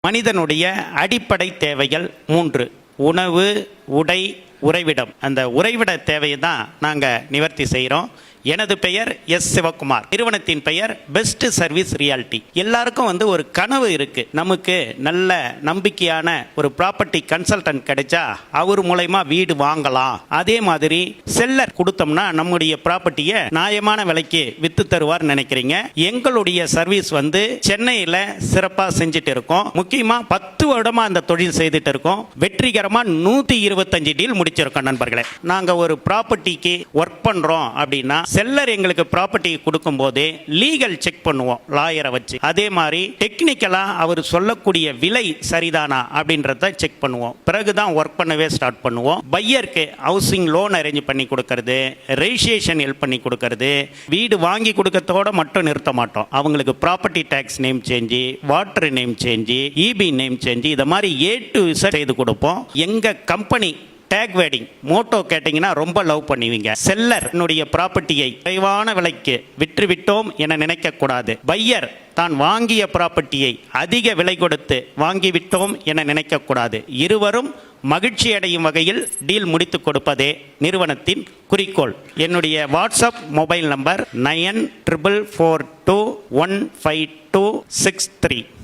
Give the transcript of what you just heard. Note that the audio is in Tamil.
மனிதனுடைய அடிப்படை தேவைகள் 3: உணவு, உடை, உறைவிடம். அந்த உறைவிட தேவையை தான் நாங்கள் நிவர்த்தி செய்கிறோம். எனது பெயர் எஸ். சிவகுமார். நிறுவனத்தின் பெயர் பெஸ்ட் சர்வீஸ் ரியாலிட்டி. எல்லாருக்கும் ஒரு கனவு இருக்கு. நமக்கு நல்ல நம்பிக்கையான ஒரு ப்ராப்பர்ட்டி கன்சல்டன்ட் கிடைச்சா அவர் மூலமா வீடு வாங்கலாம். அதே மாதிரி செல்லர் கொடுத்தோம்னா நம்முடைய ப்ராப்பர்ட்டியை நியாயமான விலைக்கு வித்து தருவார் நினைக்கிறீங்க. எங்களுடைய சர்வீஸ் சென்னையில் சிறப்பாக செஞ்சுட்டு இருக்கோம். முக்கியமா 10 வருடமா அந்த தொழில் செய்துட்டு இருக்கோம். வெற்றிகரமா 125 டீல் முடிச்சிருக்கோம். நண்பர்களே, நாங்க ஒரு ப்ராப்பர்ட்டிக்கு ஒர்க் பண்றோம் அப்படின்னா செல்லர் எங்களுக்கு ப்ராப்பர்ட்டி கொடுக்கும் போதே லீகல் செக் பண்ணுவோம், லாயரை வச்சு. அதே மாதிரி டெக்னிக்கலா அவர் சொல்லக்கூடிய விலை சரிதானா அப்படின்றத செக் பண்ணுவோம். பிறகுதான் ஒர்க் பண்ணவே ஸ்டார்ட் பண்ணுவோம். பையருக்கு ஹவுசிங் லோன் அரேஞ்ச் பண்ணி கொடுக்கறது, ரெஜிஸ்ட்ரேஷன் ஹெல்ப் பண்ணி கொடுக்கறது, வீடு வாங்கி கொடுக்கறதோட மட்டும் நிறுத்த மாட்டோம். அவங்களுக்கு property tax name change, water name change, EB name change, இதை மாதிரி A to Z செய்து கொடுப்போம். எங்க கம்பெனி டேக் வேர்டிங் மோட்டோ கேட்டீங்கன்னா ரொம்ப லவ் பண்ணுவீங்க. செல்லர் என்னுடைய ப்ராப்பர்ட்டியை குறைவான விலைக்கு விற்றுவிட்டோம் என நினைக்க கூடாது. பையர் தான் வாங்கிய ப்ராப்பர்ட்டியை அதிக விலை கொடுத்து வாங்கிவிட்டோம் என நினைக்க கூடாது. இருவரும் மகிழ்ச்சி அடையும் வகையில் டீல் முடித்து கொடுப்பதே நிறுவனத்தின் குறிக்கோள். என்னுடைய வாட்ஸ்அப் மொபைல் நம்பர் 9442152263.